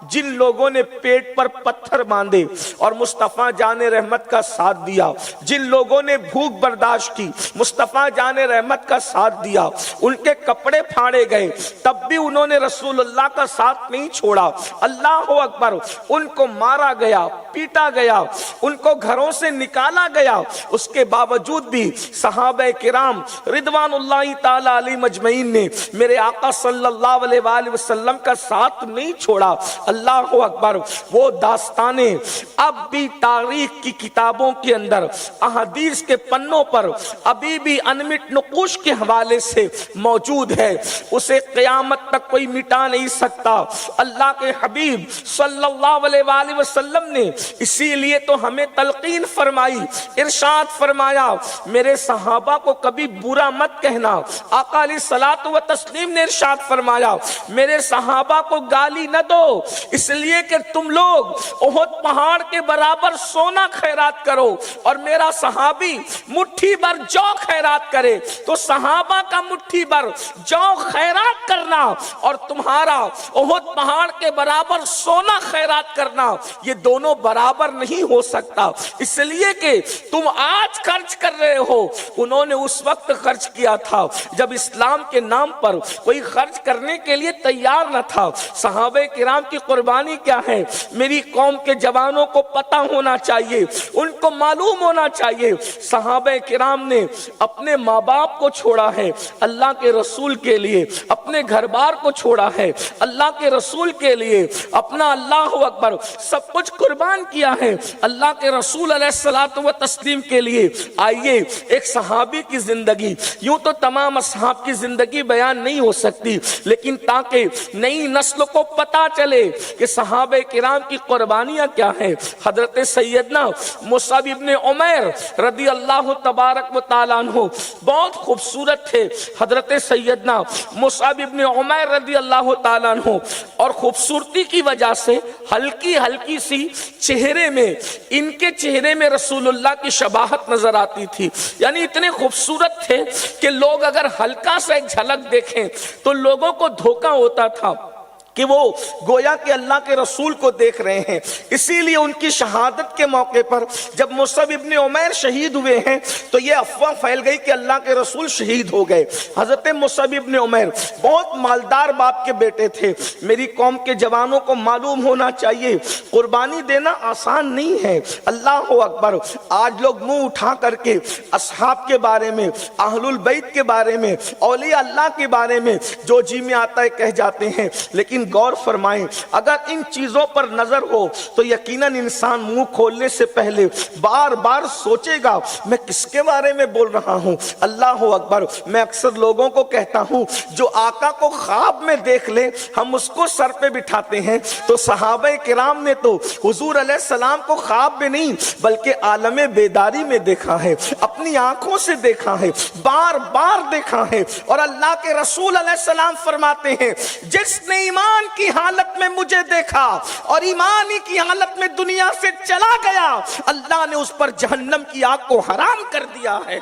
جن لوگوں نے پیٹ پر پتھر باندھے اور مصطفیٰ جان رحمت کا ساتھ دیا، جن لوگوں نے بھوک برداشت کی، مصطفیٰ جان رحمت کا ساتھ دیا، ان کے کپڑے پھاڑے گئے تب بھی انہوں نے رسول اللہ کا ساتھ نہیں چھوڑا، اللہ اکبر، ان کو مارا گیا، پیٹا گیا، ان کو گھروں سے نکالا گیا، اس کے باوجود بھی صحابہ کرام رضوان اللہ تعالی علیہ مجمعین نے میرے آقا صلی اللہ علیہ وآلہ وسلم کا ساتھ نہیں چھوڑا، اللہ اکبر۔ وہ داستانیں اب بھی تاریخ کی کتابوں کے اندر، احادیث کے پنوں پر ابھی بھی انمٹ نقوش کے حوالے سے موجود ہے، اسے قیامت تک کوئی مٹا نہیں سکتا۔ اللہ کے حبیب صلی اللہ علیہ وآلہ وسلم نے اسی لیے تو ہمیں تلقین فرمائی، ارشاد فرمایا میرے صحابہ کو کبھی برا مت کہنا۔ آقا علیہ الصلوۃ والتسلیم نے ارشاد فرمایا میرے صحابہ کو گالی نہ دو، اس لیے کہ تم لوگ احد پہاڑ کے برابر سونا خیرات کرو اور میرا صحابی مٹھی بھر جو خیرات کرے، تو صحابہ کا مٹھی بھر جو خیرات کرنا اور تمہارا احد پہاڑ کے برابر سونا خیرات کرنا، یہ دونوں برابر نہیں ہو سکتا، اس لیے کہ تم آج خرچ کر رہے ہو، انہوں نے اس وقت خرچ کیا تھا جب اسلام کے نام پر کوئی خرچ کرنے کے لیے تیار نہ تھا۔ صحابہ کرام کی قربانی کیا ہے میری قوم کے جوانوں کو پتہ ہونا چاہیے، ان کو معلوم ہونا چاہیے۔ صحابہ کرام نے اپنے ماں باپ کو چھوڑا ہے اللہ کے رسول کے لیے، اپنے گھر بار کو چھوڑا ہے اللہ کے رسول کے لیے، اپنا اللہ اکبر سب کچھ قربان کیا ہے اللہ کے رسول علیہ الصلوۃ والتسلیم کے لیے۔ آئیے ایک صحابی کی زندگی، یوں تو تمام اصحاب کی زندگی بیان نہیں ہو سکتی، لیکن تاکہ نئی نسل کو پتا چلے کہ صحابہ کرام کی قربانیاں کیا ہیں۔ حضرت سیدنا مصعب ابن عمیر رضی اللہ تبارک و تعالیٰ عنہ بہت خوبصورت تھے، حضرت سیدنا مصعب ابن عمیر رضی اللہ تعالیٰ عنہ، اور خوبصورتی کی وجہ سے ہلکی ہلکی سی چہرے میں، ان کے چہرے میں رسول اللہ کی شباہت نظر آتی تھی، یعنی اتنے خوبصورت تھے کہ لوگ اگر ہلکا سا ایک جھلک دیکھیں تو لوگوں کو دھوکا ہوتا تھا کہ وہ گویا کہ اللہ کے رسول کو دیکھ رہے ہیں۔ اسی لیے ان کی شہادت کے موقع پر جب مصعب ابن عمیر شہید ہوئے ہیں تو یہ افواہ پھیل گئی کہ اللہ کے رسول شہید ہو گئے۔ حضرت مصعب ابن عمیر بہت مالدار باپ کے بیٹے تھے۔ میری قوم کے جوانوں کو معلوم ہونا چاہیے قربانی دینا آسان نہیں ہے، اللہ اکبر۔ آج لوگ منہ اٹھا کر کے اصحاب کے بارے میں، اہل البیت کے بارے میں، اولیاء اللہ کے بارے میں جو جی میں آتا ہے کہہ جاتے ہیں، لیکن غور فرمائیں اگر ان چیزوں پر نظر ہو تو یقیناً انسان منہ کھولنے سے پہلے بار بار سوچے گا میں کس کے بارے میں بول رہا ہوں، اللہ اکبر۔ میں اکثر لوگوں کو کہتا ہوں جو آقا کو خواب میں دیکھ لے ہم اس کو سر پہ بٹھاتے ہیں، تو صحابہ کرام نے تو حضور علیہ السلام کو خواب میں نہیں بلکہ عالم بیداری میں دیکھا ہے، اپنی آنکھوں سے دیکھا ہے، بار بار دیکھا ہے، اور اللہ کے رسول علیہ السلام فرماتے ہیں جس نے ایمان کی حالت میں مجھے دیکھا اور ایمانی کی حالت میں دنیا سے چلا گیا، اللہ نے اس پر جہنم کی آگ کو حرام کر دیا ہے۔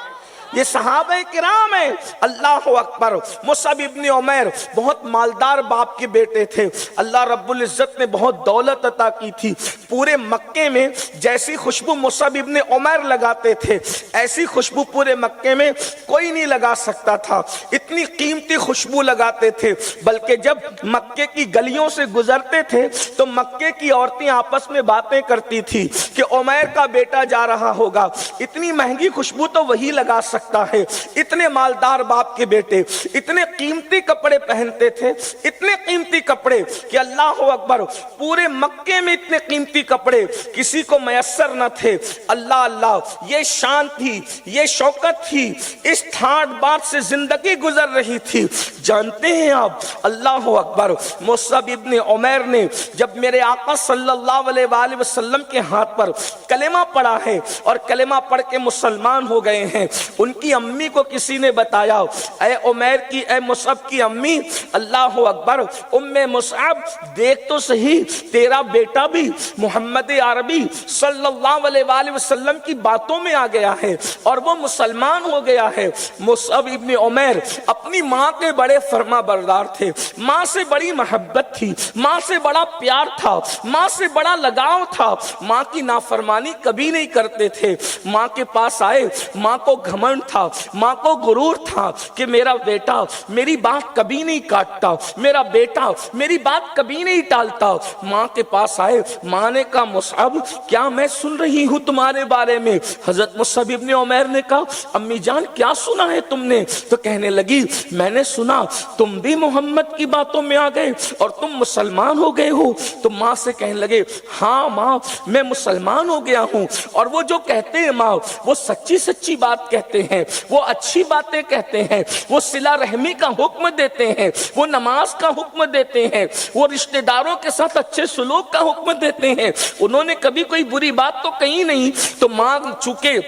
یہ صحابہ کرام ہیں، اللہ اکبر۔ مصعب ابن عمیر بہت مالدار باپ کے بیٹے تھے، اللہ رب العزت نے بہت دولت عطا کی تھی۔ پورے مکے میں جیسی خوشبو مصعب ابن عمیر لگاتے تھے ایسی خوشبو پورے مکے میں کوئی نہیں لگا سکتا تھا، اتنی قیمتی خوشبو لگاتے تھے، بلکہ جب مکے کی گلیوں سے گزرتے تھے تو مکے کی عورتیں آپس میں باتیں کرتی تھی کہ عمیر کا بیٹا جا رہا ہوگا، اتنی مہنگی خوشبو تو وہی لگا سکتا ہے۔ اتنے مالدار باپ کے بیٹے اتنے قیمتی کپڑے پہنتے تھے، اتنے قیمتی کپڑے کہ اللہ اکبر پورے مکے میں اتنے قیمتی کپڑے کسی کو میسر نہ تھے۔ اللہ اللہ، یہ شان تھی، یہ شوکت تھی، اس ٹھاٹ بات سے زندگی گزر رہی تھی۔ جانتے ہیں آپ اللہ اکبر، مصعب ابن عمیر نے جب میرے آقا صلی اللہ علیہ وآلہ وسلم کے ہاتھ پر کلمہ پڑھا ہے اور کلمہ پڑھ کے مسلمان ہو گئے ہیں، ان کی امی کو کسی نے بتایا اے عمیر کی، اے مصعب کی امی، اللہ اکبر، ام مصعب دیکھ تو صحیح تیرا بیٹا بھی محمد عربی صلی اللہ علیہ وآلہ وسلم کی باتوں میں آ گیا ہے اور وہ مسلمان ہو گیا ہے۔ مصعب ابن عمیر अपनी माँ के बड़े फरमा बरदार थे, माँ से बड़ी मोहब्बत थी, माँ से बड़ा प्यार था, माँ से बड़ा लगाव था, माँ की नाफरमानी कभी नहीं करते थे। माँ के पास आए, माँ को घमंड था, माँ को गुरूर था कि मेरा बेटा मेरी बात कभी नहीं काटता, मेरा बेटा मेरी बात कभी नहीं टालता। माँ के पास आए, माँ ने कहा मुसअब क्या मैं सुन रही हूँ तुम्हारे बारे में? हजरत मुसअब इब्न उमैर ने कहा अम्मी जान क्या सुना है तुमने? तो कहने लगी मैंने सुना तुम भी मोहम्मद की बातों में आ गए और तुम मुसलमान हो गए हो। तो माँ से कहने लगे हाँ माँ मैं मुसलमान हो गया हूँ, और वो जो कहते हैं माँ वो सच्ची सच्ची बात कहते हैं, वो अच्छी बातें कहते हैं, वो सिला रहमी का हुक्म देते हैं, वो नमाज का हुक्म देते हैं, वो रिश्तेदारों के साथ अच्छे सुलूक का हुक्म देते हैं, उन्होंने कभी कोई बुरी बात तो कही नहीं। तो माँ चूंकि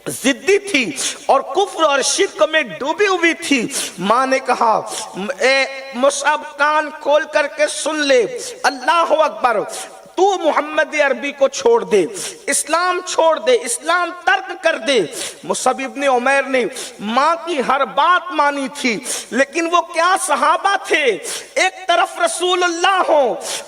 जिद्दी थी और कुफ्र और शिर्क में डूबी हुई थी, माँ ने कहा ए मुसअब कान खोल करके सुन ले, अल्लाह अकबर, तू मोहम्मद अरबी को छोड़ दे, इस्लाम छोड़ दे, इस्लाम तर्क कर दे। मुसअब इब्न उमैर ने माँ की हर बात मानी थी, लेकिन वो क्या सहाबा थे, एक तरफ रसूलुल्लाह हो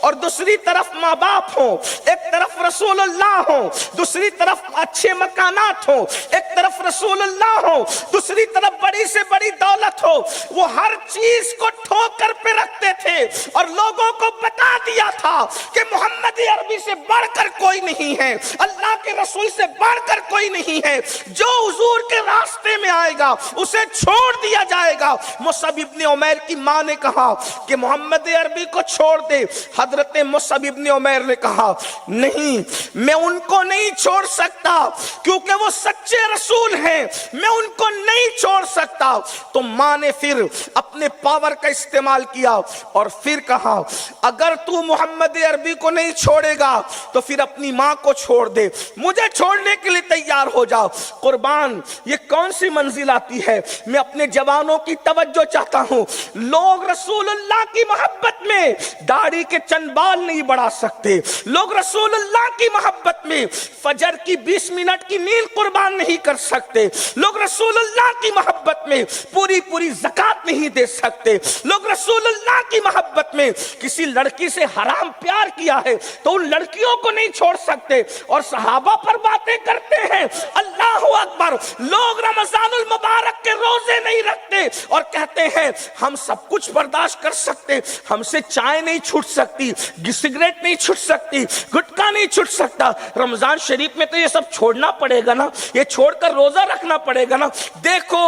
और दूसरी तरफ माँ बाप हो, एक तरफ रसूलुल्लाह हो दूसरी तरफ अच्छे मकानात हो, एक तरफ रसूलुल्लाह हो दूसरी तरफ बड़ी से बड़ी दौलत हो। वो हर चीज को ठोकर पे रखते थे और लोगों को बता दिया था कि मोहम्मद अरबी से बढ़कर कोई नहीं है, अल्लाह के रसूल से बढ़कर कोई नहीं है, जो हुजूर के रास्ते में आएगा उसे छोड़ दिया जाएगा। मुसअब इब्न उमैर की माँ ने कहा कि मोहम्मद अरबी को छोड़ दे। हजरत मुसअब इब्न उमैर ने कहा नहीं मैं उनको नहीं छोड़ सकता क्योंकि वो सच्चे रसूल हैं, मैं उनको नहीं छोड़ सकता। तो माँ ने फिर अपने पावर का इस्तेमाल किया और फिर कहा अगर तू मोहम्मद अरबी को नहीं छोड़ेगा तो फिर अपनी माँ को छोड़ दे, मुझे छोड़ने के लिए तैयार हो जाओ। कुर्बान ये कौन सी मंजिल आती है? मैं अपने जवानों की तवज्जो चाहता हूं। लोग रसूलुल्लाह की मोहब्बत में दाढ़ी के चंद बाल नहीं बढ़ा सकते, लोग रसूलुल्लाह की मोहब्बत में फजर की 20 मिनट की नींद कुर्बान नहीं कर सकते, लोग रसूलुल्लाह की मोहब्बत में पूरी पूरी ज़कात नहीं दे सकते, लोग रसूलुल्लाह की मोहब्बत में किसी लड़की से हराम प्यार किया है तो उन लड़कियों को नहीं छोड़ सकते और सहाबा पर बातें करते हैं। अल्लाह अकबर, लोग रमजानुल मुबारक के रोजे नहीं रखते और कहते हैं हम सब कुछ बर्दाश्त कर सकते, हमसे चाय नहीं छूट सकती, सिगरेट नहीं छूट सकती, गुटखा नहीं छूट सकता। रमजान शरीफ में तो ये सब छोड़ना पड़ेगा ना, ये छोड़कर रोजा रखना पड़ेगा ना। देखो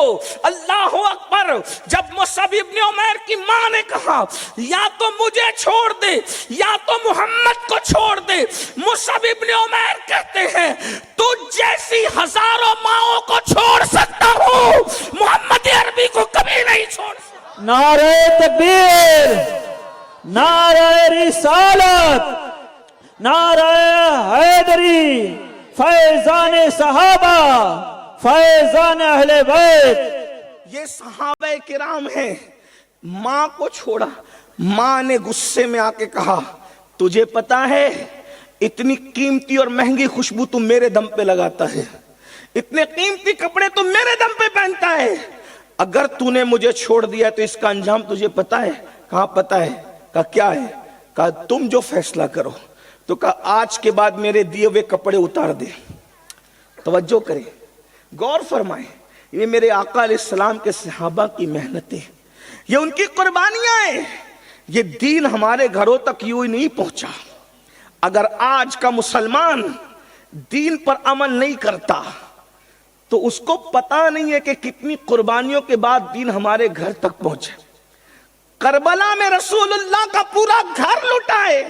अल्लाह अकबर, जब मुसअब इब्न उमैर की मां ने कहा या तो मुझे छोड़ दे या तो मोहम्मद को छोड़ दे, मुसअब इब्न उमैर कहते हैं तुझ जैसी हजारों माओं को छोड़ सकता हूं, मोहम्मद अरबी को कभी नहीं छोड़ सकता। नारे तकबीर, नारे रिसालत, नारे हैदरी, फैजान सहाबा, फैजान अहले बैत। ये सहाबे किराम हैं। माँ को छोड़ा, माँ ने गुस्से में आके कहा तुझे पता है इतनी कीमती और महंगी खुशबू तू मेरे दम पे लगाता है, इतने कीमती कपड़े तू मेरे दम पे पहनता है, अगर तूने मुझे छोड़ दिया तो इसका अंजाम तुझे पता है? कहा पता है। कहा क्या है? कहा तुम जो फैसला करो। तो कहा आज के बाद मेरे दिए हुए कपड़े उतार दे। तवज्जो करें, गौर फरमाएं, ये मेरे आका अलैहिस्सलाम के सहाबा की मेहनतें, ये उनकी कुर्बानियां हैं। ये दीन हमारे घरों तक यूं ही नहीं पहुंचा। अगर आज का मुसलमान दीन पर अमल नहीं करता तो उसको पता नहीं है कि कितनी कुर्बानियों के बाद दीन हमारे घर तक पहुंचे। करबला में रसूलुल्लाह का पूरा घर लुटाए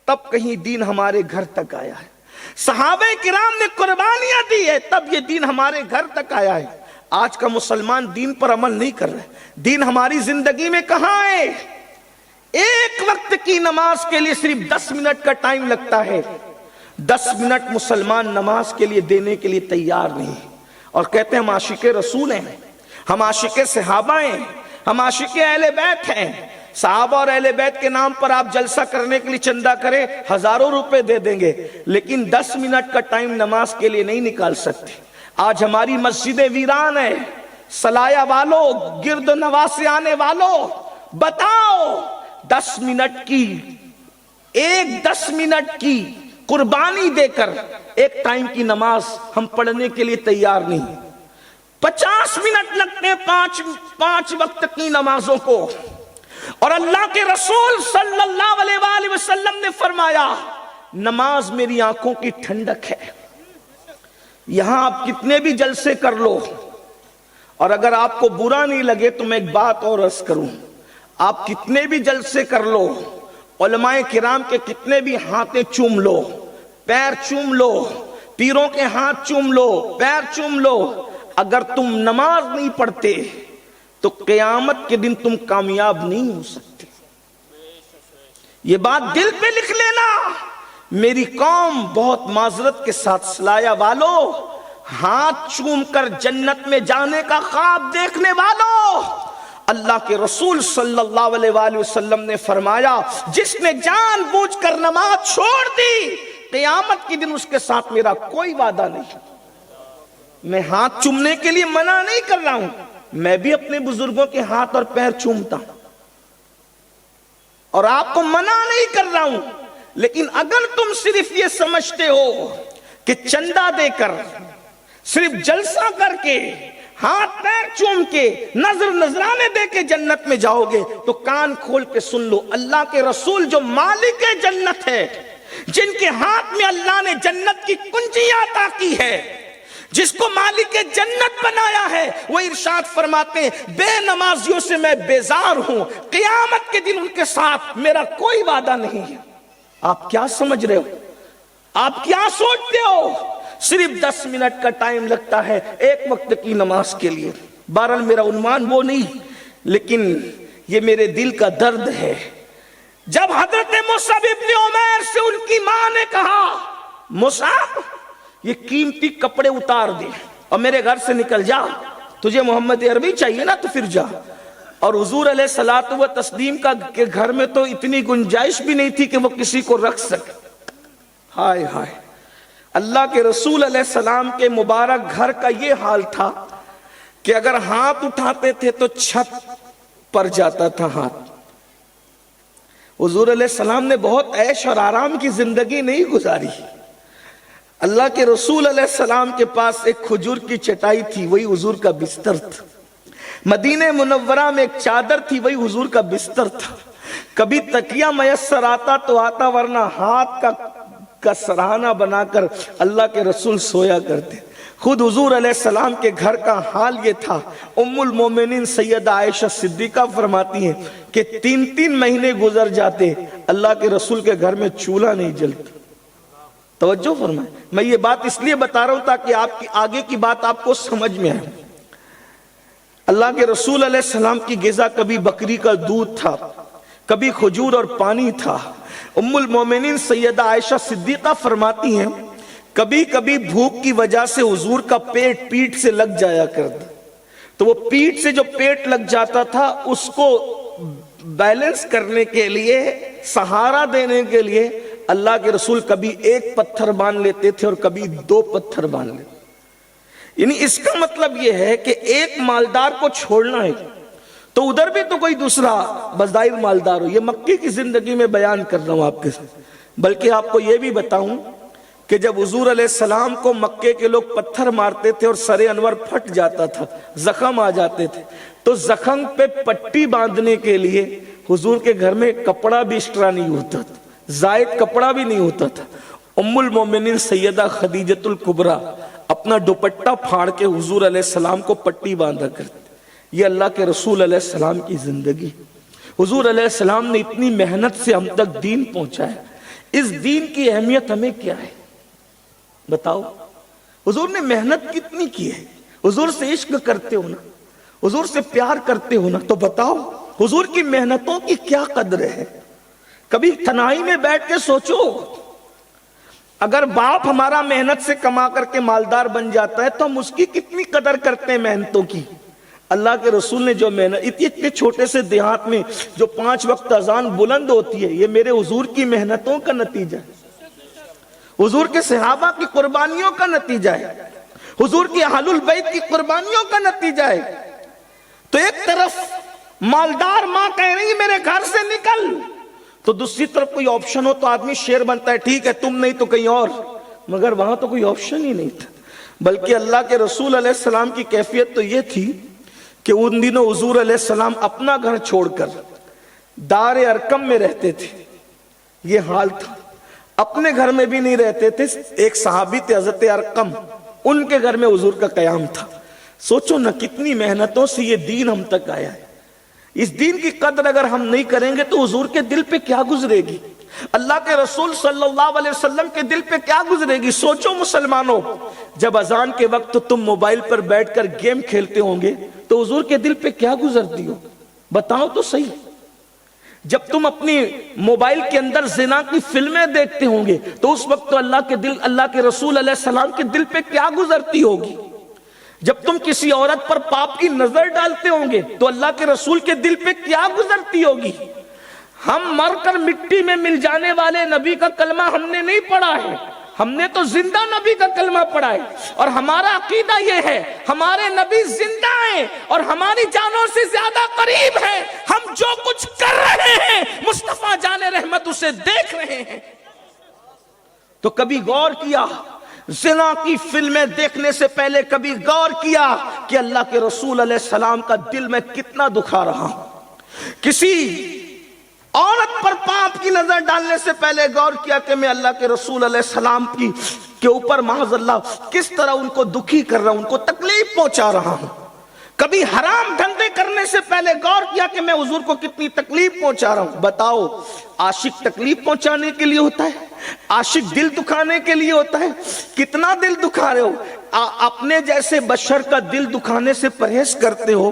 तब कहीं दीन हमारे घर तक आया है। सहाबे किराम ने कुर्बानियां दी है तब ये दीन हमारे घर तक आया है। आज का मुसलमान दीन पर अमल नहीं कर रहा है। दीन हमारी जिंदगी में कहां है? एक वक्त की नमाज के लिए सिर्फ 10 मिनट का टाइम लगता है। 10 मिनट मुसलमान नमाज के लिए देने के लिए तैयार नहीं और कहते हैं हम आशिके रसूल हैं, हम आशिके सहाबा हैं, हम आशिके अहले बैत हैं। सहाबा और अहले बैत के नाम पर आप जलसा करने के लिए चंदा करें, हजारों रुपए दे देंगे, लेकिन 10 मिनट का टाइम नमाज के लिए नहीं निकाल सकते। आज हमारी मस्जिदें वीरान है, सलाया वालों, गिरद नवासे आने वालों, बताओ 10 मिनट की, 10 मिनट की कुर्बानी देकर एक टाइम की नमाज हम पढ़ने के लिए तैयार नहीं। 50 मिनट लगते हैं पांच वक्त की नमाजों को। और अल्लाह के रसूल सल्लल्लाहु अलैहि वसल्लम ने फरमाया, नमाज मेरी आंखों की ठंडक है। यहां आप कितने भी जलसे कर लो, और अगर आपको बुरा नहीं लगे तो मैं एक बात और अर्ज करूं, आप कितने भी जलसे कर लो, उलमाए किराम के कितने भी हाथें चूम लो, पैर चूम लो, पीरों के हाथ चूम लो, पैर चूम लो, अगर तुम नमाज नहीं पढ़ते तो क़यामत के दिन तुम कामयाब नहीं हो सकते। ये बात दिल पे लिख लेना। मेरी कौम बहुत माजरत के साथ, सलाया वालों, हाथ चूम कर जन्नत में जाने का ख्वाब देखने वालों, अल्लाह के रसूल सल्लल्लाहु अलैहि वसल्लम ने फरमाया, जिसने जानबूझकर नमाज छोड़ दी, क़यामत के दिन उसके साथ मेरा कोई वादा नहीं। मैं हाथ चूमने के लिए मना नहीं कर रहा हूं, मैं भी अपने बुजुर्गों के हाथ और पैर चूमता हूं और आपको मना नहीं कर रहा हूं, लेकिन अगर तुम सिर्फ ये समझते हो कि चंदा देकर, सिर्फ जलसा करके, हाथ पैर चूम के, नजराने दे के जन्नत में जाओगे, तो कान खोल के सुन लो, अल्लाह के रसूल जो मालिक जन्नत है, जिनके हाथ में अल्लाह ने जन्नत की कुंजियां अता की है, जिसको मालिक जन्नत बनाया है, वो इरशाद फरमाते हैं, बेनमाजियों से मैं बेजार हूं, क़यामत के दिन उनके साथ मेरा कोई वादा नहीं है। आप क्या समझ रहे हो? आप क्या सोचते हो? सिर्फ 10 मिनट का टाइम लगता है एक वक्त की नमाज के लिए। बहरहाल मेरा उन्वान वो नहीं, लेकिन ये मेरे दिल का दर्द है। जब हजरत मुसअब इब्न उमैर से उनकी मां ने कहा, मुसअब ये कीमती कपड़े उतार दे और मेरे घर से निकल जा, तुझे मोहम्मद अरबी चाहिए ना, तो फिर जा। और हुजूर अलैहिस्सलातु व तस्लीम का के घर में तो इतनी गुंजाइश भी नहीं थी कि वो किसी को रख सके। हाय हाय, अल्लाह के रसूल अलैहिस्सलाम के मुबारक घर का ये हाल था कि अगर हाथ उठाते थे तो छत पर जाता था हाथ। हुजूर अलैहिस्सलाम ने बहुत ऐश और आराम की जिंदगी नहीं गुजारी। अल्लाह के रसूल अलैहिस्सलाम के पास एक खजूर की चटाई थी, वही हुजूर का बिस्तर था। मदीने मुनव्वरा में एक चादर थी, वही हुजूर का बिस्तर था। कभी तकिया मयस्सर आता तो आता, वरना हाथ का सराहना बनाकर अल्लाह के रसूल सोया करते। खुद हुजूर अलैहिस्सलाम के घर का हाल ये था। उम्मुल मोमिनीन सैयदा आयशा सिद्दीका फरमाती हैं कि 3-3 महीने गुजर जाते, अल्लाह के रसूल के घर में चूल्हा नहीं जलता। तवज्जो फरमाए, मैं ये बात इसलिए बता रहा हूं ताकि आपकी आगे की बात आपको समझ में आए। अल्लाह के रसूल अलैहिस्सलाम की ग़िज़ा कभी बकरी का दूध था, कभी खजूर और पानी था। उम्मुल मोमिनीन सैयदा आयशा सिद्दीका फरमाती हैं, कभी कभी भूख की वजह से हुजूर का पेट पीठ से लग जाया करता, तो वो पीठ से जो पेट लग जाता था उसको बैलेंस करने के लिए, सहारा देने के लिए अल्लाह के रसूल कभी एक पत्थर बांध लेते थे और कभी 2 पत्थर बांध लेते। यानी इसका मतलब यह है कि एक मालदार को छोड़ना है तो उधर भी तो कोई दूसरा बज़ाहिर मालदार हो। ये मक्के की जिंदगी में बयान कर रहा हूं आपके साथ। बल्कि आपको यह भी बताऊं कि जब हुजूर अलैहिस्सलाम को मक्के के लोग पत्थर मारते थे और सरे अनवर फट जाता था, जख्म आ जाते थे, तो जख्म पे पट्टी बांधने के लिए हुजूर के घर में कपड़ा भी एक्स्ट्रा नहीं होता था, जायद कपड़ा भी नहीं होता था। उम्मुल मोमिनीन सैयदा खदीजतुल कुबरा अपना दुपट्टा फाड़ के हुजूर अलैहिस्सलाम को पट्टी बांधा करते। ये अल्लाह के रसूल अलैहिस्सलाम की जिंदगी। हुजूर अलैहिस्सलाम ने इतनी मेहनत से हम तक दीन पहुंचाया। इस दीन की अहमियत हमें क्या है बताओ? हुजूर ने मेहनत कितनी की है? हुजूर से इश्क करते हो ना, हुजूर से प्यार करते हो ना, तो बताओ हुजूर की मेहनतों की क्या कदर है? कभी तन्हाई में बैठ के सोचो, अगर बाप हमारा मेहनत से कमा करके मालदार बन जाता है तो हम उसकी कितनी कदर करते हैं मेहनतों की। अल्लाह के रसूल ने जो मेहनत, इतने छोटे से देहात में जो 5 वक्त अजान बुलंद होती है, ये मेरे हुजूर की मेहनतों का नतीजा है, हुजूर के सहाबा की कुर्बानियों का नतीजा है। हुजूर की अहलुल बैत की कुर्बानियों का नतीजा है। तो एक तरफ मालदार मां कह रही मेरे घर से निकल, तो दूसरी तरफ कोई ऑप्शन हो तो आदमी शेर बनता है, ठीक है तुम नहीं तो कहीं और, मगर वहां तो कोई ऑप्शन ही नहीं था। बल्कि अल्लाह के रसूल अलैहिस्सलाम की कैफियत तो ये थी कि उन दिनों हुजूर अलैहिस्सलाम अपना घर छोड़कर दार अरकम में रहते थे। ये हाल था, अपने घर में भी नहीं रहते थे। एक सहाबी थे हजरत अरकम, उनके घर में हुजूर का कयाम था। सोचो ना कितनी मेहनतों से ये दीन हम तक आया है। इस दीन की कदर अगर हम नहीं करेंगे तो हुजूर के दिल पे क्या गुजरेगी, अल्लाह के रसूल सल्लल्लाहु अलैहि वसल्लम के दिल पे क्या गुजरेगी। सोचो मुसलमानों, जब अजान के वक्त तुम मोबाइल पर बैठकर गेम खेलते होंगे तो हुजूर के दिल पे क्या गुजरती हो, बताओ तो सही। जब तुम अपनी मोबाइल के अंदर जिना की फिल्में देखते होंगे तो उस वक्त तो अल्लाह के रसूल अलैहि सलाम के दिल पे क्या गुजरती होगी। जब तुम किसी औरत पर पाप की नजर डालते होंगे तो अल्लाह के रसूल के दिल पे क्या गुजरती होगी। हम मरकर मिट्टी में मिल जाने वाले नबी का कलमा हमने नहीं पढ़ा है, हमने तो जिंदा नबी का कलमा पढ़ा है। और हमारा अकीदा यह है हमारे नबी जिंदा हैं और हमारी जानों से ज्यादा करीब है। हम जो कुछ कर रहे हैं मुस्तफा जाने रहमत उसे देख रहे हैं। तो कभी गौर किया, ज़िना की फिल्में देखने से पहले कभी गौर किया कि अल्लाह के रसूल अलैहि सलाम का दिल में कितना दुखा रहा हूं। किसी औरत पर पाप की नजर डालने से पहले गौर किया कि मैं अल्लाह के रसूल अलैहि सलाम के ऊपर माज़अल्लाह किस तरह उनको दुखी कर रहा हूं, उनको तकलीफ पहुंचा रहा हूं। कभी हराम धंधे करने से पहले गौर किया कि मैं हुजूर को कितनी तकलीफ पहुंचा रहा हूं। बताओ, आशिक तकलीफ पहुंचाने के लिए होता है, आशिक दिल दुखाने के लिए होता है। कितना दिल दुखा रहे हो, अपने जैसे बशर का दिल दुखाने से परहेज करते हो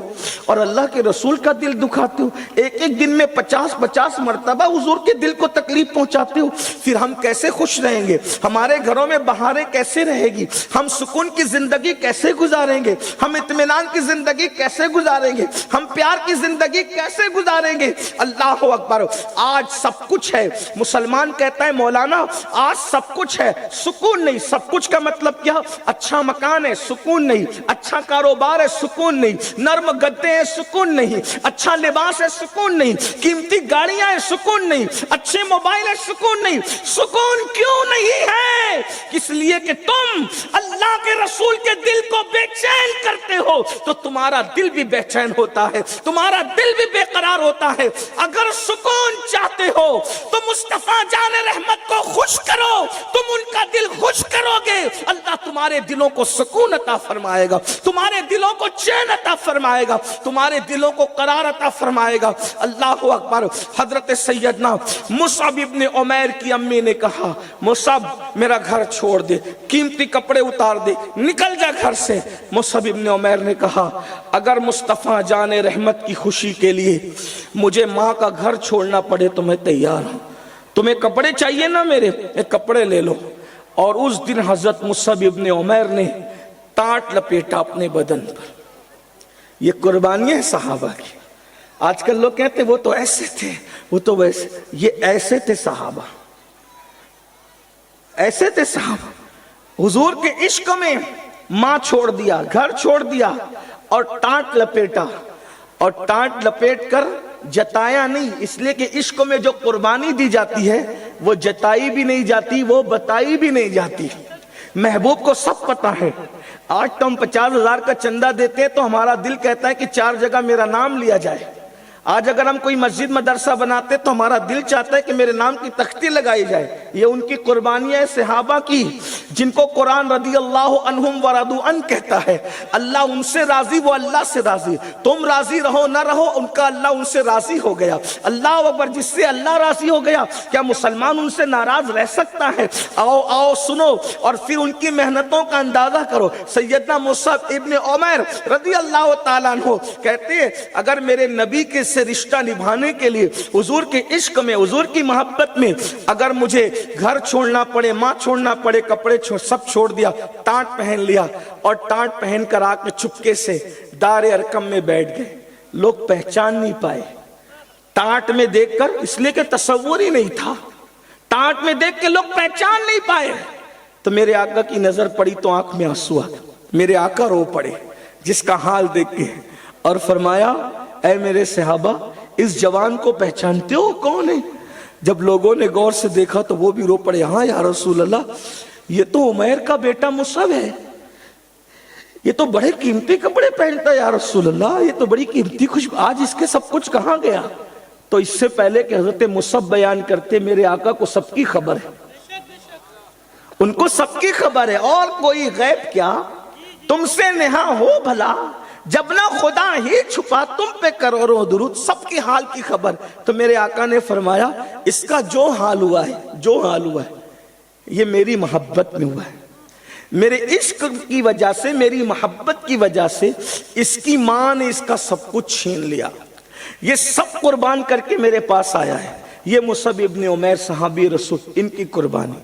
और अल्लाह के रसूल का दिल दुखाते हो। एक एक दिन में 50-50 मरतबा हुजूर के दिल को तकलीफ पहुंचाते हो। फिर हम कैसे खुश रहेंगे, हमारे घरों में बहारें कैसे रहेगी, हम सुकून की जिंदगी कैसे गुजारेंगे, हम इत्मीनान की जिंदगी कैसे गुजारेंगे, हम प्यार की जिंदगी कैसे गुजारेंगे। अल्लाह अकबर। आज सब कुछ है, मुसलमान कहता है मौलाना आज सब कुछ है, सुकून नहीं। सब कुछ का मतलब क्या, अच्छा मकान है सुकून नहीं, अच्छा कारोबार है सुकून नहीं, नर्म गद्दे हैं सुकून नहीं, अच्छा लिबास है सुकून नहीं, कीमती गाड़ियां हैं सुकून नहीं, अच्छे मोबाइल है सुकून नहीं। सुकून क्यों नहीं है, इसलिए कि तुम अल्लाह के रसूल के दिल को बेचैन करते हो तो तुम्हारा दिल भी बेचैन होता है, तुम्हारा दिल भी बेकरार होता है। अगर सुकून चाहते हो तो मुस्तफा जाने रहमत को खुश करो, तुम उनका दिल खुश करोगे, अल्लाह तुम्हारे दिलों को सुकून अता फरमाएगा, तुम्हारे दिलों को चैन अता फरमाएगा, तुम्हारे दिलों को करार अता फरमाएगा। अल्लाह अकबर। हजरत सैयदना मुसअब इब्ने उमैर की अम्मी ने कहा, मुसअब मेरा घर छोड़ दे, कीमती कपड़े उतार दे, निकल जा घर से। मुसअब इब्ने उमैर ने कहा, अगर मुस्तफा जाने रहमत की खुशी के लिए मुझे माँ का घर छोड़ना पड़े तो मैं तैयार हूं। तुम्हें कपड़े चाहिए ना मेरे, कपड़े ले लो। और उस दिन हजरत मुसअब इब्ने उमैर ने टाट लपेटा अपने बदन पर। ये कुर्बानियां हैं सहाबा की। आजकल लोग कहते वो तो ऐसे थे, वो तो वैसे, ये ऐसे थे सहाबा, ऐसे थे सहाबा। हुजूर के इश्क में मां छोड़ दिया, घर छोड़ दिया और टाट लपेटा। और टाट लपेट कर जताया नहीं, इसलिए कि इश्क में जो कुर्बानी दी जाती है वो जताई भी नहीं जाती, वो बताई भी नहीं जाती। महबूब को सब पता है। आज तो हम 50,000 का चंदा देते हैं तो हमारा दिल कहता है कि 4 जगह मेरा नाम लिया जाए। आज अगर हम कोई मस्जिद मदरसा बनाते तो हमारा दिल चाहता है कि मेरे नाम की तख्ती लगाई जाए। ये उनकी कुर्बानियां सहाबा की, जिनको कुरान रदी अल्लाह अन्हुम व रदू अन कहता है। अल्लाह उनसे राजी, वो अल्लाह से राजी। तुम राजी रहो ना रहो, उनका अल्लाह उनसे राजी हो गया। अल्लाह अकबर। जिससे अल्लाह राजी हो गया, क्या मुसलमान उनसे नाराज रह सकता है? आओ आओ सुनो और फिर उनकी मेहनतों का अंदाजा करो। सैयदना मुसअब इब्ने उमैर रदी अल्लाह तआला अन्हु कहते हैं, अगर मेरे नबी के से रिश्ता निभाने के लिए, हुजूर के इश्क में, हुजूर की मोहब्बत में अगर मुझे घर छोड़ना पड़े, मां छोड़ना पड़े, कपड़े सब छोड़ दिया, टाट पहन लिया और टाट पहन कर आके चुपके से दारे अरकम में बैठ गए। लोग पहचान नहीं पाए टाट में देखकर, इसलिए कि तसव्वुर ही नहीं था। टाट में देख के लोग पहचान नहीं पाए। तो मेरे आका की नजर पड़ी तो आंख में आंसू आ गए। میرے آقا رو پڑے جس کا حال دیکھ کے، اور فرمایا اے میرے صحابہ اس جوان کو پہچانتے ہو کون ہے؟ جب لوگوں نے غور سے دیکھا تو وہ بھی رو پڑے، ہاں یا رسول اللہ یہ تو عمیر کا بیٹا مصعب ہے، یہ تو بڑے قیمتی کپڑے پہنتا ہے یا رسول اللہ، یہ تو بڑی قیمتی خوشبو، آج اس کے سب کچھ کہاں گیا؟ تو اس سے پہلے کہ حضرت مصعب بیان کرتے، میرے آقا کو سب کی خبر ہے، ان کو سب کی خبر ہے، اور کوئی غیب کیا تم سے نہا ہو بھلا، جب نہ خدا ہی چھپا تم پہ کروڑوں درود، سب کی حال کی خبر۔ تو میرے آقا نے فرمایا اس کا جو حال ہوا ہے یہ میری محبت میں ہوا ہے، میرے عشق کی وجہ سے، میری محبت کی وجہ سے اس کی ماں نے اس کا سب کچھ چھین لیا، یہ سب قربان کر کے میرے پاس آیا ہے، یہ مصعب ابن عمیر صحابی رسول، ان کی قربانی۔